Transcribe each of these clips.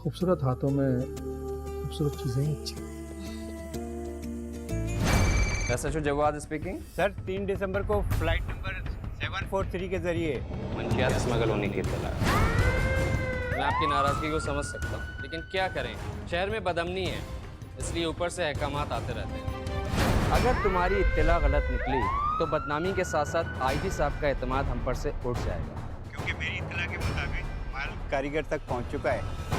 खूबसूरत हाथों में खूबसूरत चीज़ें ही अच्छी। SHO Jawad speaking. सर 3 दिसंबर को फ्लाइट नंबर 743 के जरिए मंशियात स्मगल होने की इत्तला है। मैं आपकी नाराज़गी को समझ सकता हूँ, लेकिन क्या करें, शहर में बदअमनी है, इसलिए ऊपर से अहकामात आते रहते हैं। अगर तुम्हारी इत्तला गलत निकली तो बदनामी के साथ साथ आईजी साहब का एतमाद हम पर से उठ जाएगा। क्योंकि मेरी इत्तला के मुताबिक माल कारीगर तक पहुंच चुका है।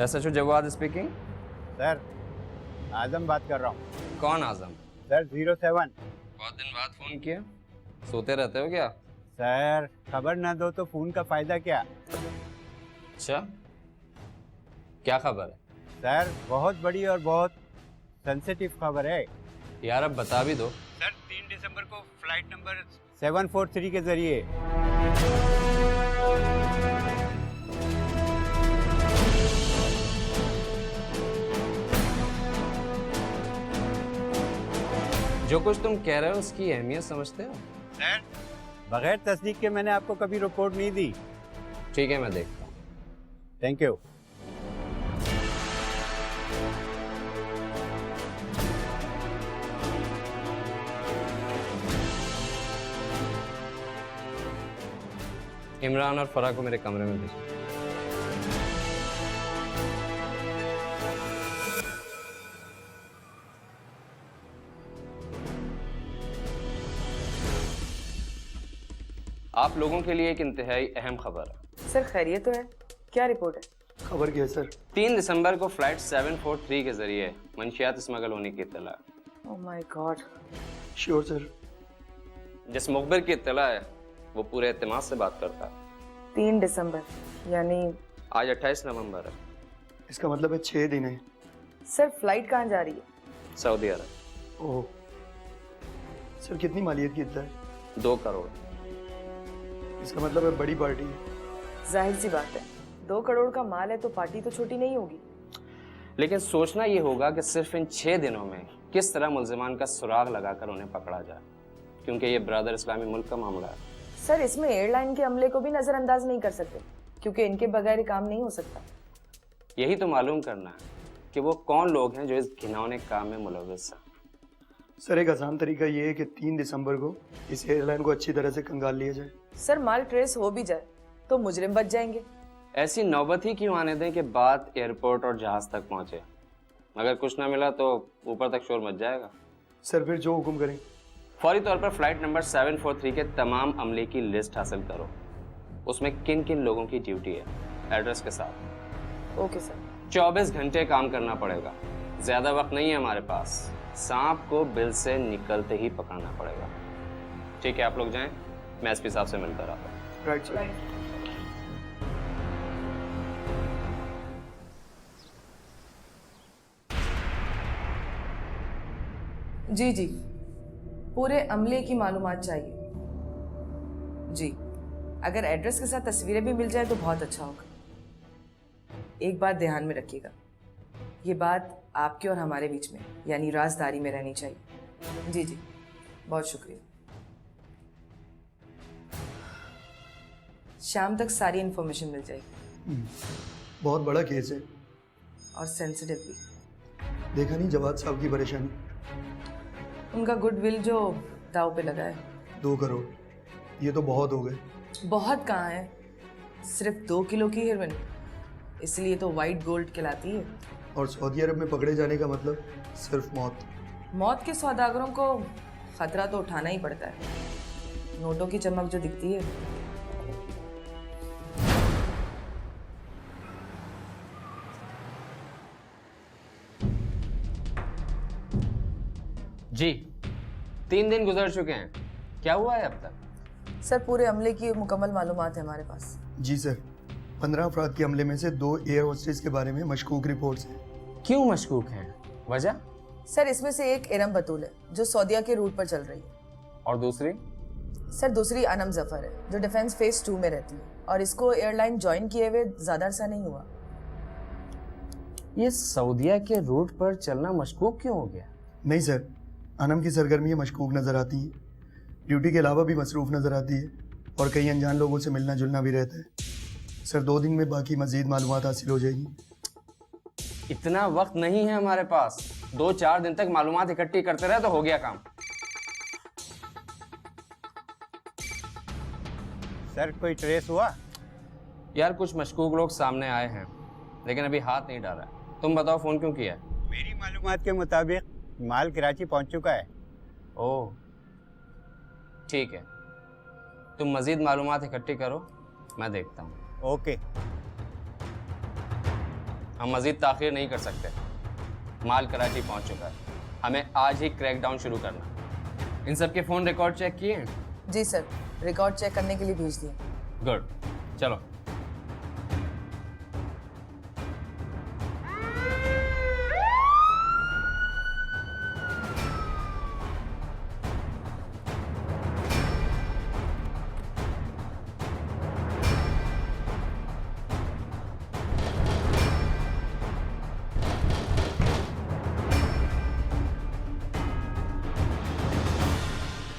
SHO Jawad speaking. Sir Azam बात कर रहा हूँ। कौन आजम? सर 07। बहुत दिन बाद फोन किया, सोते रहते हो क्या? सर खबर ना दो तो फोन का फायदा क्या? अच्छा, क्या खबर है? सर बहुत बड़ी और बहुत सेंसिटिव खबर है। यार अब बता भी दो। सर 3 दिसंबर को फ्लाइट नंबर 743 के जरिए जो कुछ तुम कह रहे हो उसकी अहमियत समझते हो? सर बगैर तस्दीक के मैंने आपको कभी रिपोर्ट नहीं दी। ठीक है, मैं देखता हूँ। Thank you. इमरान और फराह को मेरे कमरे में भेजो। आप लोगों के लिए एक इंतहाई अहम खबर है। सर खैरियत तो है, क्या रिपोर्ट है? खबर क्या है सर? 3 दिसंबर को फ्लाइट 743 के जरिए मंशियात स्मगल होने की इत्तला है। Oh my God. Sure sir. जिस मुखबिर की इत्तला है वो पूरे एतमाद से बात करता है। 3 दिसंबर यानी आज 28 नवंबर है। इसका मतलब है 6 दिन है। सर फ्लाइट कहाँ जा रही है? सऊदी अरब। ओह सर, कितनी मालियत की इतना है? 2 करोड़। इसका मतलब है बड़ी पार्टी है। जाहिर सी बात है, 2 करोड़ का माल है तो पार्टी तो छोटी नहीं होगी। लेकिन सोचना ये होगा कि सिर्फ इन 6 दिनों में किस तरह मुल्जिमान का सुराग लगाकर उन्हें पकड़ा जाए, क्योंकि ये ब्रदर इस्लामी मुल्क का मामला है। सर इसमें एयरलाइन के अमले को भी नजरअंदाज नहीं कर सकते, क्योंकि इनके बगैर काम नहीं हो सकता। यही तो मालूम करना है कि वो कौन लोग हैं जो इस घिनौने काम में मुलव्वस हैं। सर एक आसान तरीका ये है कि 3 दिसंबर को इस एयरलाइन को अच्छी तरह से कंगाल लिया जाए। सर माल ट्रेस हो भी जाए तो मुजरिम बच जाएंगे। ऐसी नौबत ही क्यों आने दें कि बात एयरपोर्ट और जहाज तक पहुंचे। अगर कुछ ना मिला तो ऊपर तक शोर मच जाएगा। सर फिर जो हुक्म करें। फौरी तौर पर फ्लाइट नंबर 743 के तमाम अमले की लिस्ट हासिल करो। उसमें किन किन लोगों की ड्यूटी है, एड्रेस के साथ। Okay sir. 24 घंटे काम करना पड़ेगा, ज्यादा वक्त नहीं है हमारे पास। सांप को बिल से निकलते ही पकड़ना पड़ेगा। ठीक है, आप लोग जाएं, मैं एसपी साहब से मिलकर आता हूँ। Right sir. जी जी, पूरे अमले की मालूमात चाहिए जी। अगर एड्रेस के साथ तस्वीरें भी मिल जाए तो बहुत अच्छा होगा। एक बात ध्यान में रखिएगा, ये बात आपके और हमारे बीच में यानी राजदारी में रहनी चाहिए। जी जी, बहुत शुक्रिया। शाम तक सारी इन्फॉर्मेशन मिल जाएगी। बहुत बड़ा केस है और सेंसिटिव भी। देखा नहीं जवाद साहब की परेशानी। उनका गुडविल जो दाव पे लगा है। 2 करोड़ ये तो बहुत हो गए। बहुत कहाँ है, सिर्फ 2 किलो की हेरोइन, इसलिए तो वाइट गोल्ड कहलाती है। और सऊदी अरब में पकड़े जाने का मतलब सिर्फ मौत। मौत के सौदागरों को खतरा तो उठाना ही पड़ता है। नोटों की चमक जो दिखती है। जी, 3 दिन गुजर चुके हैं, क्या हुआ है अब तक? सर पूरे अमले की मुकम्मल मालूमात है हमारे पास। जी सर, 15 अफराद के हमले में से 2 एयर होस्टेस के बारे में मशकूक रिपोर्ट्स हैं। क्यों मशकूक हैं? वजह? सर इसमें से एक इरम बतूल है जो सऊदीया के रूट पर चल रही है। और दूसरी? सर दूसरी अनम जफर है जो डिफेंस फेज 2 में रहती है और इसको एयरलाइन ज्वाइन किए हुए ज़्यादा अरसा नहीं हुआ। ये सऊदीया के रूट पर चलना मशकूक क्यों हो गया? नहीं सर, अनम की सरगर्मियाँ मशकूक नज़र आती हैं, ड्यूटी के अलावा भी मसरूफ़ नज़र आती है और कई अनजान लोगों से मिलना जुलना भी रहता है। सर 2 दिन में बाकी मज़ीद मालूमात हासिल हो जाएगी। इतना वक्त नहीं है हमारे पास। 2-4 दिन तक मालूमात इकट्ठी करते रहे तो हो गया काम। सर कोई ट्रेस हुआ? यार कुछ मशकूक लोग सामने आए हैं लेकिन अभी हाथ नहीं डाला है। तुम बताओ फ़ोन क्यों किया है? मेरी मालूमात के मुताबिक माल कराची पहुंच चुका है। ओह ठीक है, तुम मज़ीद मालूमात इकट्ठी करो, मैं देखता हूँ। ओके। हम मज़ीद ताख़ीर नहीं कर सकते। माल कराची पहुँच चुका है, हमें आज ही क्रैकडाउन शुरू करना। इन सब के फ़ोन रिकॉर्ड चेक किए हैं? जी सर, रिकॉर्ड चेक करने के लिए भेज दिया। गुड, चलो।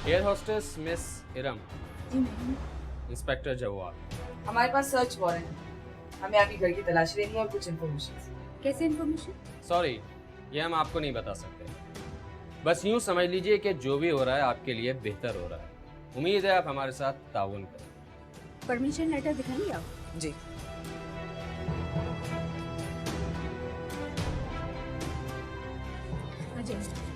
Air hostess miss Iram. Inspector Jawad. हमारे पास सर्च वारंट है, हमें आपके घर की तलाशी लेनी है और कुछ इन्फॉर्मेशन। कैसे इन्फॉर्मेशन? सॉरी, ये हम आपको नहीं बता सकते। बस यूं समझ लीजिए कि जो भी हो रहा है आपके लिए बेहतर हो रहा है। उम्मीद है आप हमारे साथ ताउन करें। परमिशन लेटर दिखाइए आप। जी अजय,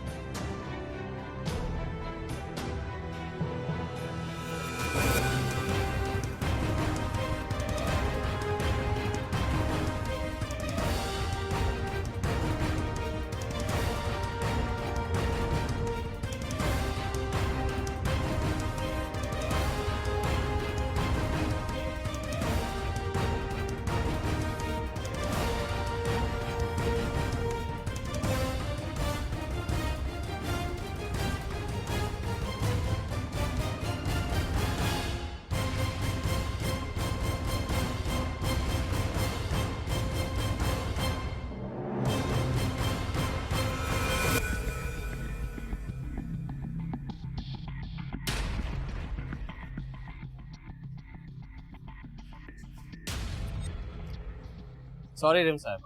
सॉरी रिम साहब,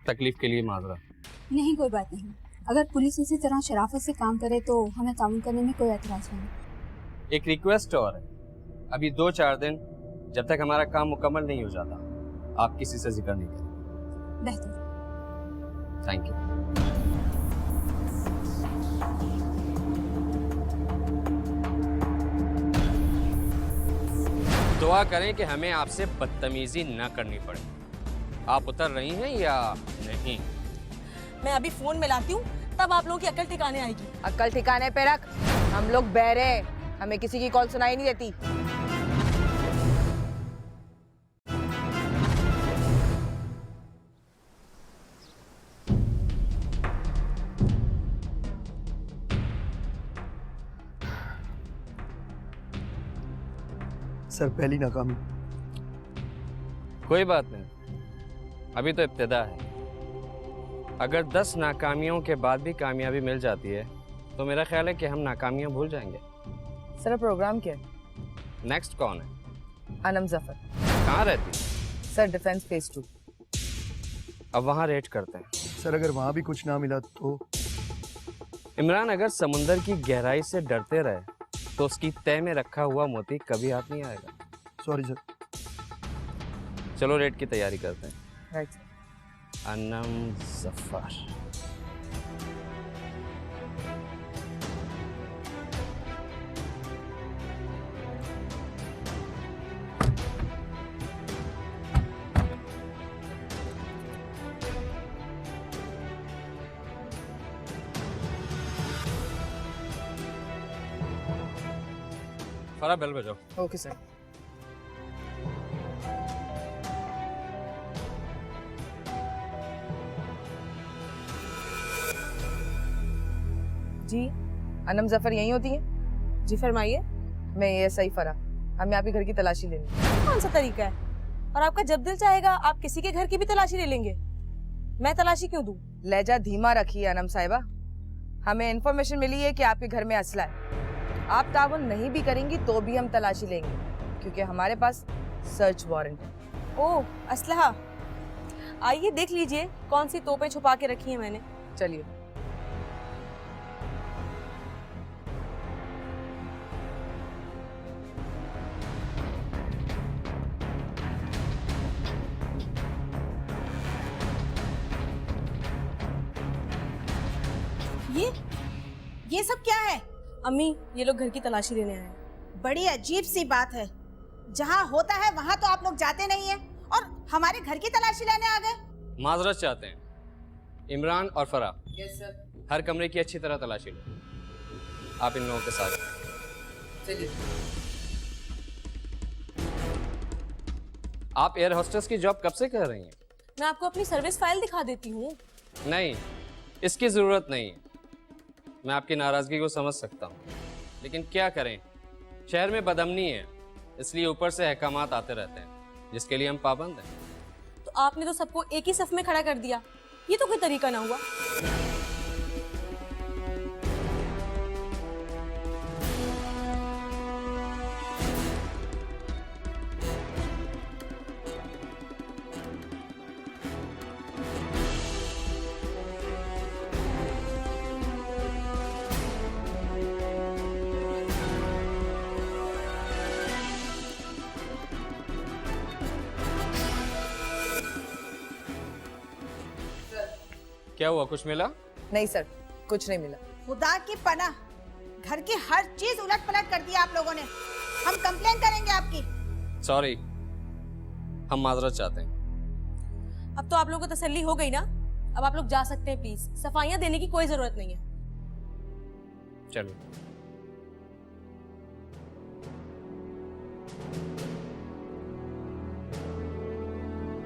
तकलीफ के लिए माजरा। नहीं कोई बात नहीं। अगर पुलिस इसी तरह शराफत से काम करे तो हमें ताउन करने में कोई एतराज नहीं। एक रिक्वेस्ट और है, अभी 2-4 दिन जब तक हमारा काम मुकम्मल नहीं हो जाता आप किसी से जिक्र नहीं करें। बेहतर। Thank you. दुआ करें कि हमें आपसे बदतमीजी न करनी पड़े। आप उतर रही हैं या नहीं? मैं अभी फोन मिलाती हूँ, तब आप लोगों की अकल ठिकाने आएगी। अक्ल ठिकाने पे रख, हम लोग बहरे हैं, हमें किसी की कॉल सुनाई नहीं देती। सर पहली नाकामी। कोई बात नहीं, अभी तो इब्तिदा है। अगर 10 नाकामियों के बाद भी कामयाबी मिल जाती है तो मेरा ख्याल है कि हम नाकामियां भूल जाएंगे। सर प्रोग्राम क्या है? नेक्स्ट कौन है? अनम जफर। कहाँ रहती है? Sir defence phase 2। अब वहाँ रेड करते हैं। सर अगर वहाँ भी कुछ ना मिला तो? इमरान, अगर समुंदर की गहराई से डरते रहे तो उसकी तय में रखा हुआ मोती कभी हाथ नहीं आएगा। Sorry sir. चलो रेड की तैयारी करते हैं। राइट। अनम जफर। फरा बेल बजाओ। Okay sir. जी अनम जफर यहीं होती है? जी फरमाइए। मैं ASI फरा, हमें आपके घर की तलाशी लेनी है। कौन सा तरीका है? और आपका जब दिल चाहेगा आप किसी के घर की भी तलाशी ले लेंगे। मैं तलाशी क्यों दूं? लहजा धीमा रखिए अनम साहिबा, हमें इन्फॉर्मेशन मिली है कि आपके घर में असला है। आप ताउन नहीं भी करेंगी तो भी हम तलाशी लेंगे, क्योंकि हमारे पास सर्च वारंट है। ओह, असलहा। आइए देख लीजिए कौन सी तोपें छुपा के रखी हैं मैंने। चलिए। ये सब क्या है? अम्मी, ये लोग घर की तलाशी लेने आए हैं। बड़ी अजीब सी बात है, जहाँ होता है वहाँ तो आप लोग जाते नहीं हैं और हमारे घर की तलाशी लेने आ गए। माजरत चाहते हैं इमरान और फरा। Yes sir. हर कमरे की अच्छी तरह तलाशी लो। आप इन लोगों के साथ चलिए। आप एयर होस्टेस की जॉब कब से कर रही हैं? मैं आपको अपनी सर्विस फाइल दिखा देती हूँ। नहीं, इसकी ज़रूरत नहीं है। मैं आपकी नाराज़गी को समझ सकता हूँ, लेकिन क्या करें, शहर में बदअमनी है, इसलिए ऊपर से अहकामात आते रहते हैं, जिसके लिए हम पाबंद हैं। तो आपने तो सबको एक ही सफ में खड़ा कर दिया, ये तो कोई तरीका ना हुआ। क्या हुआ, कुछ मिला? नहीं सर, कुछ नहीं मिला। खुदा की पनाह, घर की हर चीज उलट पलट कर दी आप लोगों ने। हम कंप्लेन करेंगे आपकी। सॉरी, हम माजरत चाहते हैं। अब तो आप लोगों को तसल्ली हो गई ना? अब आप लोग जा सकते हैं प्लीज। सफाइयाँ देने की कोई जरूरत नहीं है। चलो।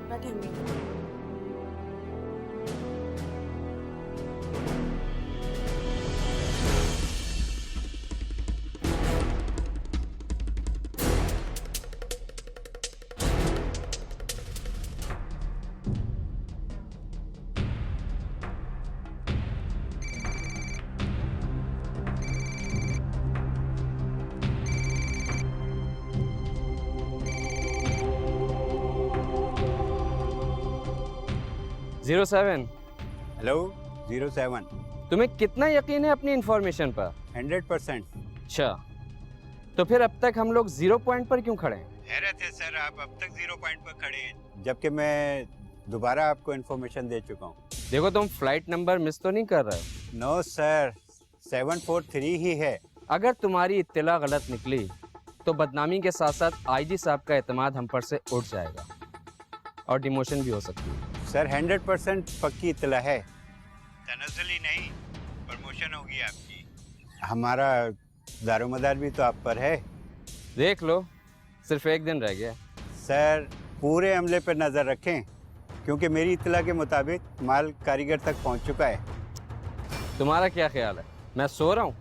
बैठे अम्मी। 07। हेलो 07। तुम्हें कितना यकीन है अपनी इंफॉर्मेशन पर? 100%। अच्छा, तो फिर अब तक हम लोग 0 पॉइंट पर क्यों खड़े हैं? हैरत है सर, आप अब तक 0 पॉइंट पर खड़े हैं, जबकि मैं दोबारा आपको इन्फॉर्मेशन दे चुका हूँ। देखो, तुम फ्लाइट नंबर मिस तो नहीं कर रहे हो? नो सर, 743 ही है। अगर तुम्हारी इत्तला गलत निकली तो बदनामी के साथ साथ IG साहब का एतमाद हम पर से उठ जाएगा और डिमोशन भी हो सकती है। सर 100% पक्की इत्तला है, तनज़्ज़ुली नहीं, प्रमोशन होगी आपकी। हमारा दारोमदार भी तो आप पर है। देख लो, सिर्फ एक दिन रह गया। सर पूरे अमले पर नज़र रखें, क्योंकि मेरी इत्तला के मुताबिक माल कारीगर तक पहुंच चुका है। तुम्हारा क्या ख्याल है, मैं सो रहा हूँ?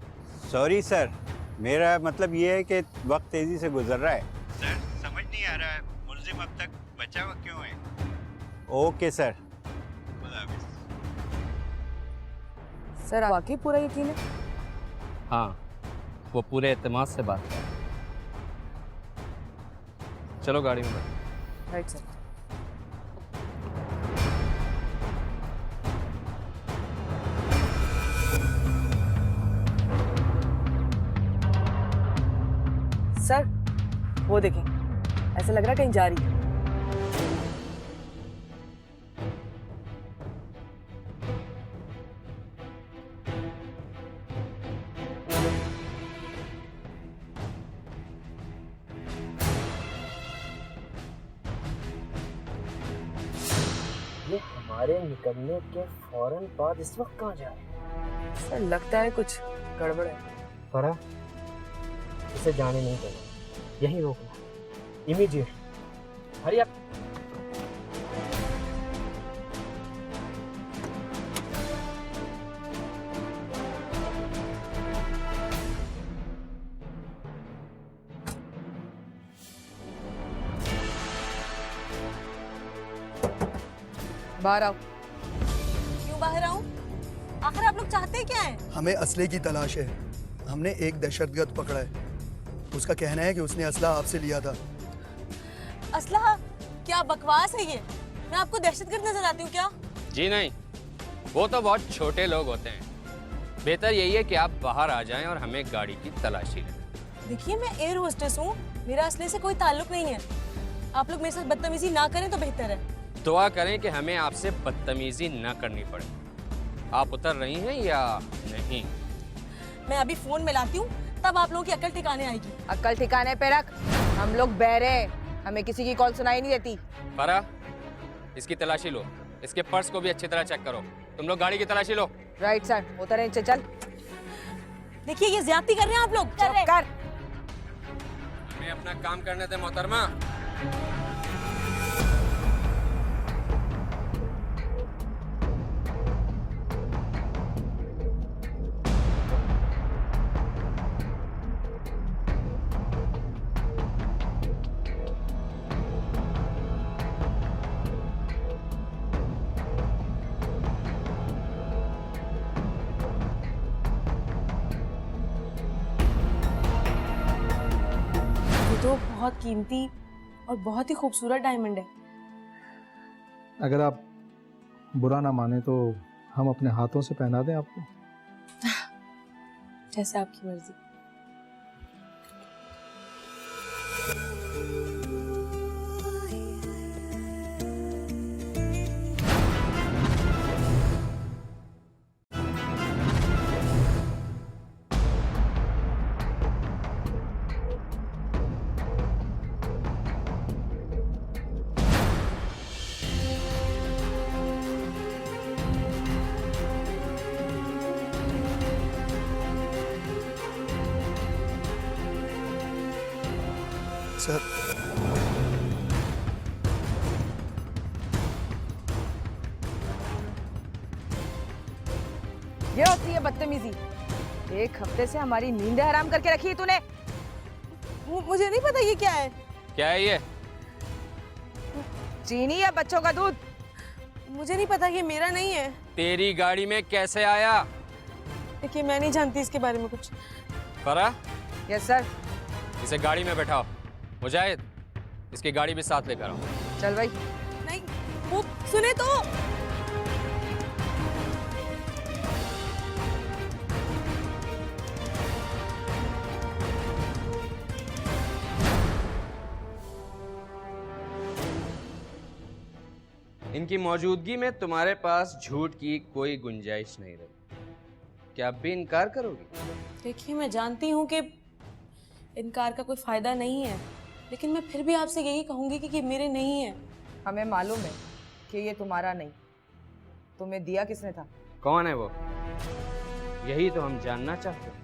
सॉरी सर, मेरा मतलब ये है कि वक्त तेज़ी से गुजर रहा है। सर समझ नहीं आ रहा है, मुल्जिम अब तक बचा हुआ क्यों है? ओके सर, खुदा हाफिज़। सर वाकई पूरा यकीन है? हाँ, वो पूरे एतमाद से बात कर। चलो गाड़ी में बैठो। Right sir. सर वो देखें, ऐसा लग रहा है कहीं जा रही है। ये हमारे निकलने के फौरन बाद इस वक्त कहाँ जा रहे हैं? सर लगता है कुछ गड़बड़ है। फरा, इसे जाने नहीं देना, यहीं रोकना, इमीडिएट। Hurry up. बाहर आओ। क्यों बाहर आऊं? आखिर आप लोग चाहते क्या हैं? हमें असले की तलाश है। हमने एक दहशतगर्द पकड़ा है। उसका कहना है कि उसने असला आपसे लिया था। असला? क्या बकवास है ये? मैं आपको दहशतगर्द नजर आती हूँ क्या? जी नहीं, वो तो बहुत छोटे लोग होते हैं। बेहतर यही है कि आप बाहर आ जाएं और हमें गाड़ी की तलाशी लें। देखिए, मैं एयर होस्टेस हूँ, मेरा असले से कोई ताल्लुक नहीं है। आप लोग मेरे साथ बदतमीजी ना करें तो बेहतर है। दुआ करें कि हमें आपसे बदतमीजी न करनी पड़े। आप उतर रही हैं या नहीं? मैं अभी फोन मिलाती हूँ, तब आप लोगों की अक्ल ठिकाने आएगी। अक्ल ठिकाने पे रख। हम लोग बहरे हैं, हमें किसी की कॉल सुनाई नहीं देती। फरा, इसकी तलाशी लो। इसके पर्स को भी अच्छी तरह चेक करो। तुम लोग गाड़ी की तलाशी लो। राइट सर, उतर नीचे चल। देखिए, ये ज्यादती कर रहे हैं आप लोग। चुप कर। हमें अपना काम करने दे मोहतरमा। ये तो बहुत कीमती और बहुत ही खूबसूरत डायमंड है। अगर आप बुरा ना माने तो हम अपने हाथों से पहना दें आपको। जैसे आपकी मर्जी। सर, ये होती है बदतमीजी। एक हफ्ते से हमारी नींदें हराम करके रखी है तूने। मुझे नहीं पता ये क्या है। क्या है ये? चीनी या बच्चों का दूध? मुझे नहीं पता, ये मेरा नहीं है। तेरी गाड़ी में कैसे आया? देखिए, मैं नहीं जानती इसके बारे में कुछ। फरा, यस सर। इसे गाड़ी में बैठाओ। मुजाहिद, इसकी गाड़ी भी साथ लेकर आओ। चल भाई। नहीं, वो सुने तो। इनकी मौजूदगी में तुम्हारे पास झूठ की कोई गुंजाइश नहीं रही। क्या आप भी इनकार करोगी? देखिए, मैं जानती हूँ कि इनकार का कोई फायदा नहीं है, लेकिन मैं फिर भी आपसे यही कहूंगी कि ये मेरे नहीं है। हमें मालूम है कि ये तुम्हारा नहीं। तुम्हें दिया किसने था? कौन है वो? यही तो हम जानना चाहते हैं।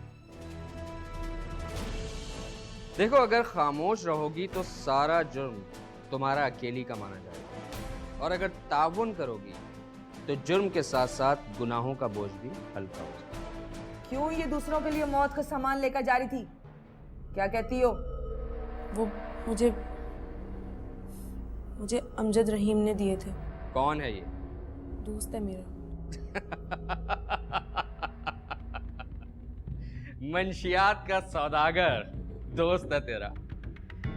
देखो, अगर खामोश रहोगी तो सारा जुर्म तुम्हारा अकेली का माना जाएगा, और अगर ताउन करोगी तो जुर्म के साथ साथ गुनाहों का बोझ भी हल्का हो जाएगा। क्यों ये दूसरों के लिए मौत का सामान लेकर जा रही थी? क्या कहती हो? वो मुझे अमजद रहीम ने दिए थे। कौन है ये? दोस्त है मेरा। मंशियात का सौदागर दोस्त है तेरा।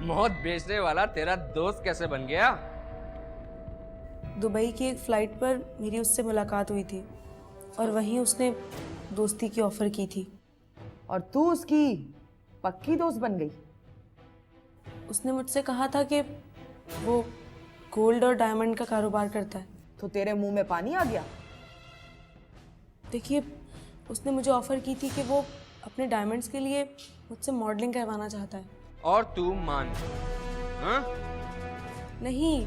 मौत बेचने वाला तेरा दोस्त कैसे बन गया? दुबई की एक फ्लाइट पर मेरी उससे मुलाकात हुई थी और वहीं उसने दोस्ती की ऑफर की थी। और तू उसकी पक्की दोस्त बन गई? उसने मुझसे कहा था कि वो गोल्ड और डायमंड का कारोबार करता है। तो तेरे मुंह में पानी आ गया? देखिए, उसने मुझे ऑफर की थी कि वो अपने डायमंड्स के लिए मुझसे मॉडलिंग करवाना चाहता है। और तू मान गई? हाँ? नहीं,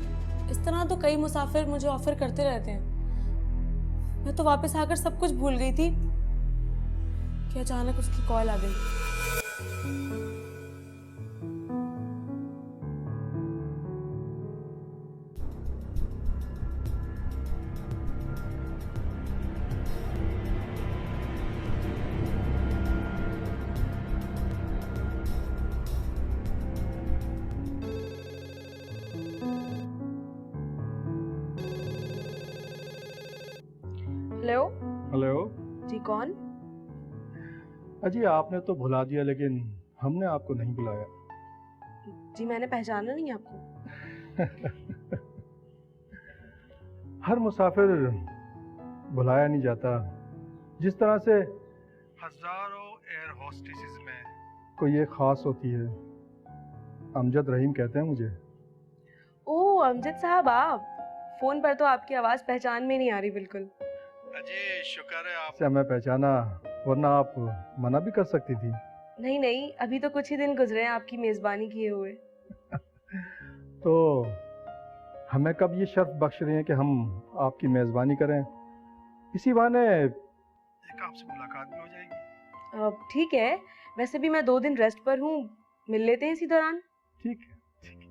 इस तरह तो कई मुसाफिर मुझे ऑफर करते रहते हैं। मैं तो वापस आकर सब कुछ भूल गई थी कि अचानक उसकी कॉल आ गई। Hello hello. जी, कौन? अजी आपने तो भुला दिया, लेकिन हमने आपको नहीं बुलाया। जी, मैंने पहचाना नहीं आपको। हर मुसाफिर बुलाया नहीं जाता। जिस तरह से हजारों एयर होस्टेसेस में कोई एक खास होती है। अमजद रहीम कहते हैं मुझे। ओह, अमजद साहब, आप फोन पर तो आपकी आवाज पहचान में नहीं आ रही बिल्कुल। अजी शुक्र है आपसे हमें पहचाना, वरना आप मना भी कर सकती थी। नहीं नहीं, अभी तो कुछ ही दिन गुजरे हैं आपकी मेजबानी किए हुए। तो हमें कब ये शर्फ बख्श रही हैं कि हम आपकी मेज़बानी करें? इसी बहाने एक आपसे मुलाकात भी हो जाएगी। ठीक है, वैसे भी मैं 2 दिन रेस्ट पर हूँ, मिल लेते हैं इसी दौरान। ठीक है, ठीक है।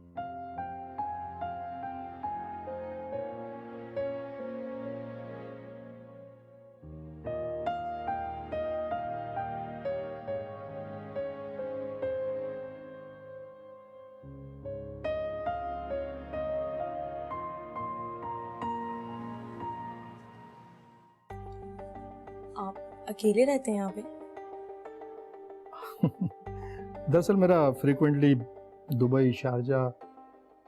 आप अकेले रहते हैं यहाँ पे? दरअसल मेरा फ्रीक्वेंटली दुबई, शारजा,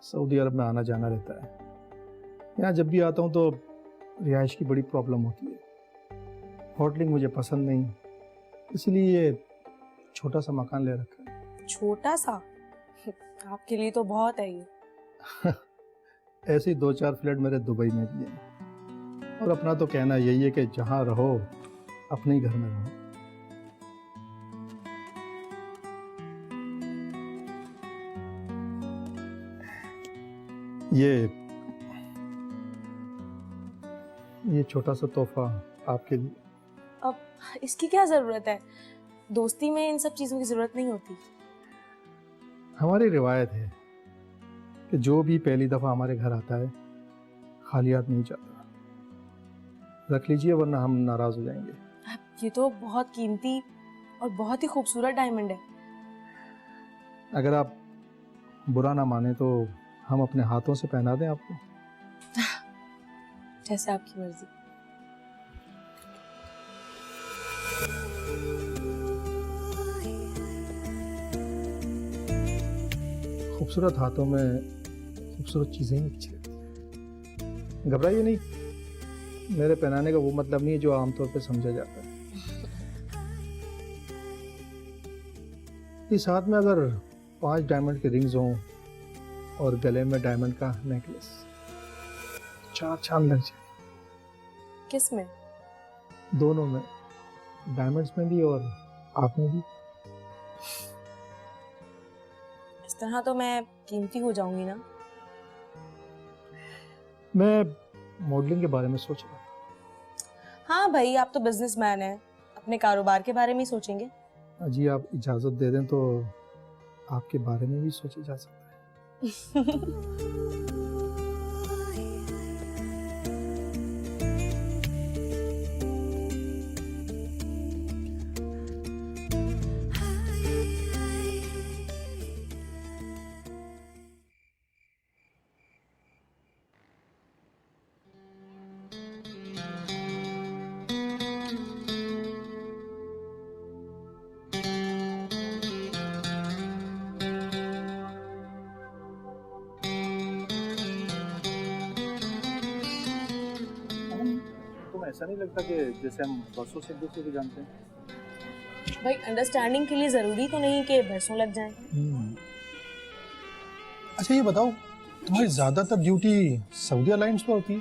सऊदी अरब में आना जाना रहता है। यहाँ जब भी आता हूँ तो रिहाइश की बड़ी प्रॉब्लम होती है। होटलिंग मुझे पसंद नहीं, इसलिए ये छोटा सा मकान ले रखा है। छोटा सा? आपके लिए तो बहुत है ये। ऐसे ही 2-4 फ्लैट मेरे दुबई में भी हैं। और अपना तो कहना यही है कि जहाँ रहो अपने ही घर में रहो। ये छोटा सा तोहफा आपके लिए। अब इसकी क्या जरूरत है? दोस्ती में इन सब चीजों की जरूरत नहीं होती। हमारी रिवायत है कि जो भी पहली दफा हमारे घर आता है खाली हाथ नहीं जाता। रख लीजिए, वरना हम नाराज हो जाएंगे। ये तो बहुत कीमती और बहुत ही खूबसूरत डायमंड है। अगर आप बुरा ना माने तो हम अपने हाथों से पहना दें आपको। जैसे आपकी मर्जी। खूबसूरत हाथों में खूबसूरत चीजें ही अच्छी लगती हैं। घबराइए नहीं, मेरे पहनाने का वो मतलब नहीं है जो आमतौर पे समझा जाता है। इस हाथ में अगर 5 डायमंड के रिंग्स हों और गले में डायमंड का नेकलेस, 4 चांद लग जाए। किस में? दोनों में, डायमंड्स में भी और आप में भी। इस तरह तो मैं कीमती हो जाऊंगी ना। मैं मॉडलिंग के बारे में सोच रहा था। हाँ भाई, आप तो बिजनेसमैन हैं, अपने कारोबार के बारे में ही सोचेंगे। जी आप इजाजत दे दें तो आपके बारे में भी सोचा जा सकता है। ऐसा नहीं लगता कि जैसे हम बरसों से एक दूसरे को जानते हैं? भाई, अंडरस्टैंडिंग के लिए जरूरी तो नहीं कि बरसों लग जाएं। अच्छा ये बताओ, तुम्हारी ज्यादातर ड्यूटी सऊदी एयरलाइंस पर होती है?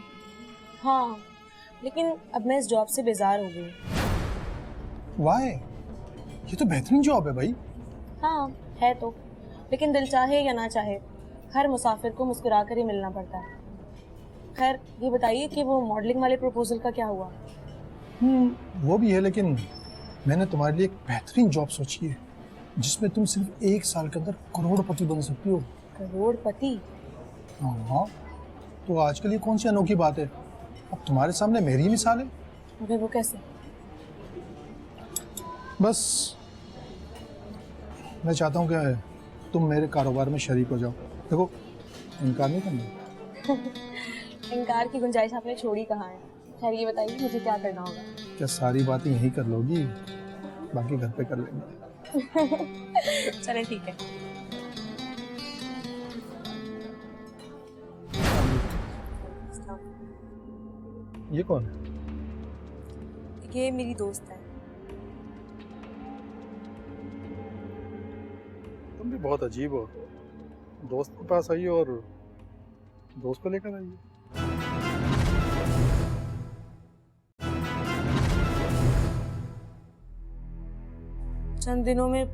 हाँ, लेकिन अब मैं इस जॉब से बेजार हो गई। वाई? ये तो बेहतरीन जॉब है भाई। हाँ है तो, लेकिन दिल चाहे या ना चाहे हर मुसाफिर को मुस्कुरा कर ही मिलना पड़ता है। खैर, ये बताइए कि वो मॉडलिंग वाले प्रपोजल का क्या हुआ? वो भी है, लेकिन मैंने तुम्हारे लिए एक बेहतरीन जॉब सोची है जिसमें तुम सिर्फ 1 साल के अंदर करोड़पति बन सकती हो। करोड़पति? हाँ, तो आजकल ये कौन सी अनोखी बात है? अब तुम्हारे सामने मेरी मिसाल है। मगर वो कैसे? बस मैं चाहता हूँ कि तुम मेरे कारोबार में शरीक हो जाओ। देखो, इनकार नहीं करना। इनकार की गुंजाइश आपने छोड़ी कहाँ है? खैर ये बताइए मुझे क्या करना होगा? क्या सारी बातें यहीं कर लोगी? बाकी घर पे कर लेंगे। चले ठीक है। ये कौन है? ये मेरी दोस्त है। तुम भी बहुत अजीब हो। दोस्त के पास आई हो और दोस्त को लेकर आई हो। चंद दिनों में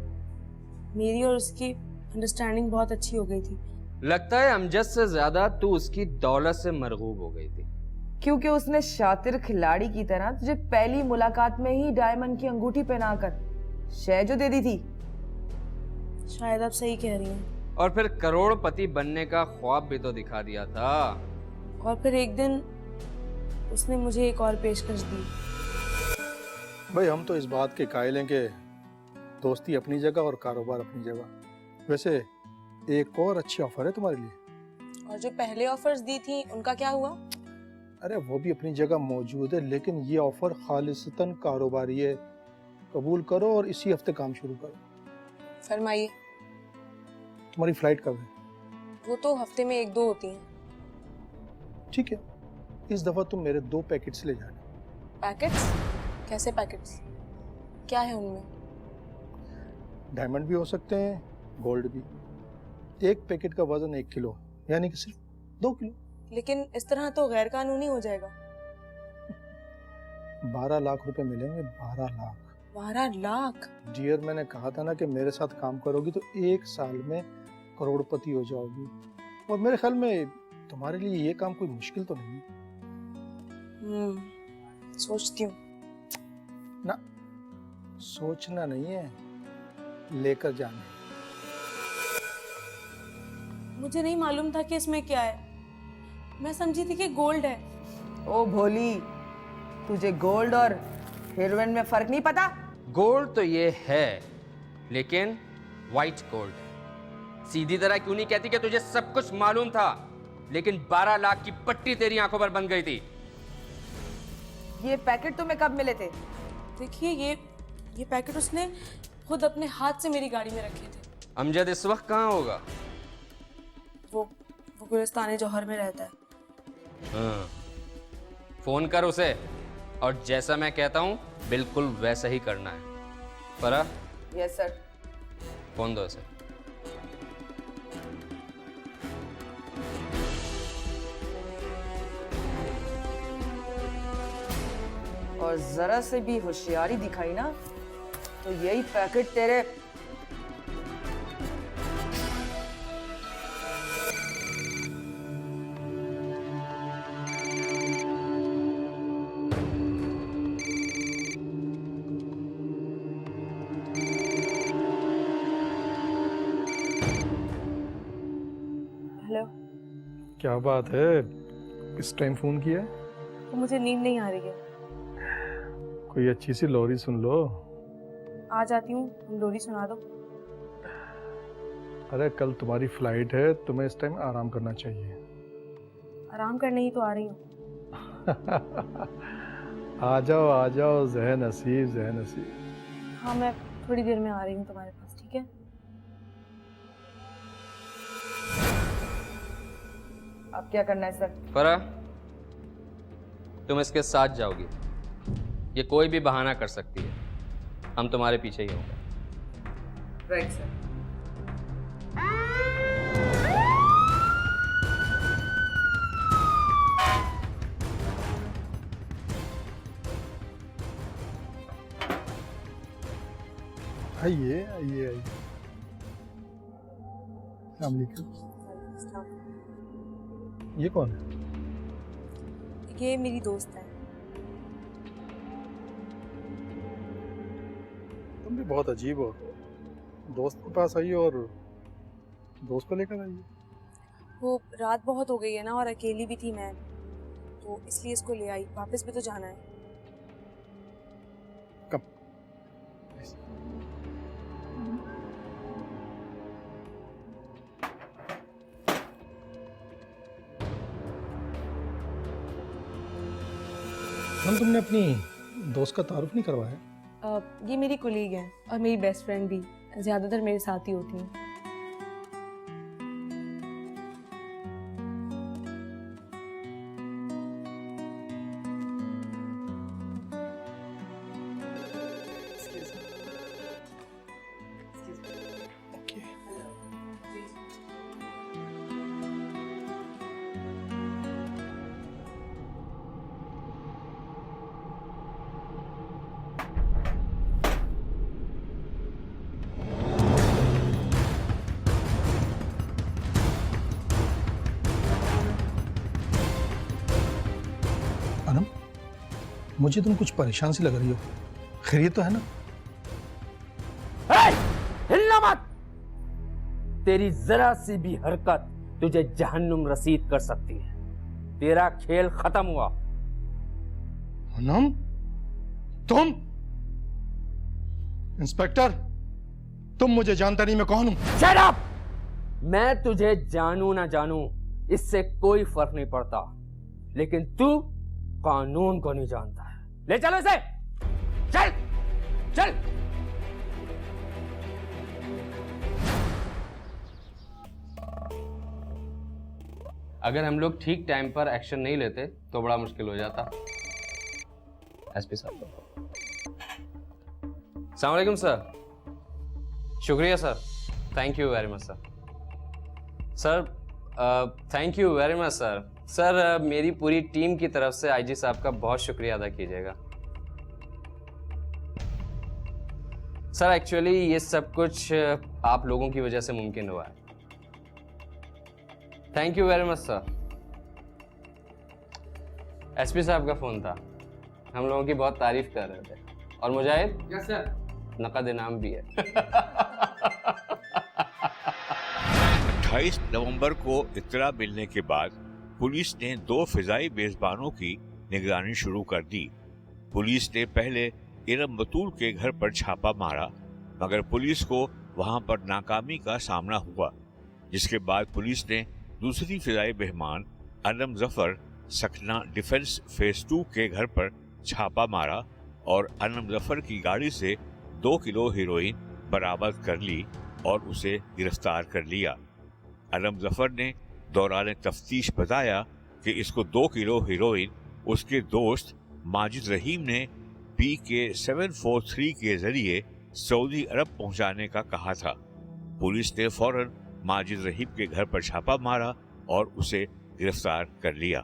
मेरी और उसकी अंडरस्टैंडिंग बहुत अच्छी हो गई थी। लगता है अमजद से ज्यादा तू उसकी दौलत से मरगूब हो गई थी। क्योंकि उसने शातिर खिलाड़ी की तरह तुझे पहली मुलाकात में ही डायमंड की अंगूठी पहनाकर शय जो दे दी थी। शायद आप सही कह रही हैं। और फिर करोड़पति बनने का ख्वाब भी तो दिखा दिया था। और फिर एक दिन उसने मुझे एक और पेशकश दी। भाई हम तो इस बात के कायल हैं कि दोस्ती अपनी जगह और कारोबार अपनी जगह। वैसे एक और अच्छी ऑफर है तुम्हारे लिए। और जो पहले ऑफर्स दी थी उनका क्या हुआ? अरे वो भी अपनी जगह मौजूद है, लेकिन ये ऑफर खालिसतन कारोबारी है। कबूल करो और इसी हफ्ते काम शुरू करो। फरमाइए। तुम्हारी फ्लाइट कब है? वो तो हफ्ते में 1-2 होती हैं। ठीक है, इस दफा तुम मेरे 2 पैकेट्स ले जाना। पैकेट्स? कैसे पैकेट्स? क्या है उनमें? डायमंड भी हो सकते हैं, गोल्ड भी। एक पैकेट का वजन 1 किलो, यानी कि सिर्फ 2 किलो। लेकिन इस तरह तो गैर कानूनी हो जाएगा। 12 लाख रुपए मिलेंगे। 12 लाख। 12 लाख? डियर, मैंने कहा था ना कि मेरे साथ काम करोगी तो 1 साल में करोड़पति हो जाओगी। और मेरे ख्याल में तुम्हारे लिए ये काम कोई मुश्किल तो नहीं है। सोचती हूँ। ना, सोचना नहीं है, लेकर जाना है। मुझे नहीं मालूम था कि इसमें क्या है। मैं समझी थी कि गोल्ड है। ओ भोली, तुझे गोल्ड और हीरोइन में फर्क नहीं पता? गोल्ड तो ये है, लेकिन वाइट गोल्ड है। सीधी तरह क्यों नहीं कहती कि तुझे सब कुछ मालूम था, लेकिन 12 लाख की पट्टी तेरी आंखों पर बन गई थी। ये पैकेट तुम्हें कब मिले थे? देखिए ये पैकेट उसने खुद अपने हाथ से मेरी गाड़ी में रखे थे। अमजद इस वक्त कहाँ होगा? वो गुलिस्तान जौहर में रहता है। हाँ। फोन कर उसे, और जैसा मैं कहता हूँ बिल्कुल वैसा ही करना है। फरा? Yes sir. फोन दो उसे। और जरा से भी होशियारी दिखाई ना तो यही पैकेट तेरे हेलो। क्या बात है, इस टाइम फोन किया है? तो मुझे नींद नहीं आ रही है। कोई अच्छी सी लोरी सुन लो। आ जाती हूँ, तुम लोरी सुना दो। अरे कल तुम्हारी फ्लाइट है, तुम्हें इस टाइम आराम करना चाहिए। आराम करने ही तो आ रही हूँ। आ जाओ ज़हन नसीब, ज़हन नसीब। हाँ, मैं थोड़ी देर में आ रही हूँ तुम्हारे पास, ठीक है? अब क्या करना है सर? फरा, तुम इसके साथ जाओगी। ये कोई भी बहाना कर सकती है। हम तुम्हारे पीछे ही होंगे। Right sir. आइए। अस्सलाम वालेकुम। ये कौन है? ये मेरी दोस्त है। तुम भी बहुत अजीब हो। दोस्त के पास आई हो और दोस्त को लेकर आई हो। वो रात बहुत हो गई है ना, और अकेली भी थी मैं, तो इसलिए इसको ले आई। वापस भी तो जाना है। कब? अनम, तुमने अपनी दोस्त का तारुफ नहीं करवाया? ये मेरी कुलीग है और मेरी बेस्ट फ्रेंड भी, ज़्यादातर मेरे साथ ही होती हैं। अनम, मुझे तुम कुछ परेशान सी लग रही हो, खैरियत तो है ना? हिलना मत! तेरी जरा सी भी हरकत तुझे जहन्नुम रसीद कर सकती है। तेरा खेल खत्म हुआ। अनम, तुम? इंस्पेक्टर, तुम मुझे जानता नहीं मैं कौन हूं? Shut up! मैं तुझे जानू ना जानू इससे कोई फर्क नहीं पड़ता, लेकिन तू कानून को नहीं जानता है। ले चलो इसे! चल! चल! अगर हम लोग ठीक टाइम पर एक्शन नहीं लेते तो बड़ा मुश्किल हो जाता। एसपी साहब, अस्सलाम वालेकुम सर। शुक्रिया sir, thank you very much sir. Sir thank you very much sir. Sir मेरी पूरी टीम की तरफ से आईजी साहब का बहुत शुक्रिया अदा कीजिएगा। सर एक्चुअली ये सब कुछ आप लोगों की वजह से मुमकिन हुआ है। Thank you very much sir. SP साहब का फोन था, हम लोगों की बहुत तारीफ कर रहे थे, और मुजाहिद यस सर, नकद इनाम भी है। 28 नवंबर को इत्तला मिलने के बाद पुलिस ने 2 फिजाई मेजबानों की निगरानी शुरू कर दी। पुलिस ने पहले इरम बतूल के घर पर छापा मारा, मगर पुलिस को वहां पर नाकामी का सामना हुआ, जिसके बाद पुलिस ने दूसरी फिजाई मेहमान अनम जफर सकना डिफेंस फेज 2 के घर पर छापा मारा और अनम जफर की गाड़ी से 2 किलो हीरोइन बरामद कर ली और उसे गिरफ्तार कर लिया। अनम जफर ने दौरान तफ्तीश बताया कि इसको 2 किलो हीरोइन उसके दोस्त माजिद रहीम ने PK-743 के जरिए सऊदी अरब पहुंचाने का कहा था। पुलिस ने फौरन माजिद रहीम के घर पर छापा मारा और उसे गिरफ्तार कर लिया।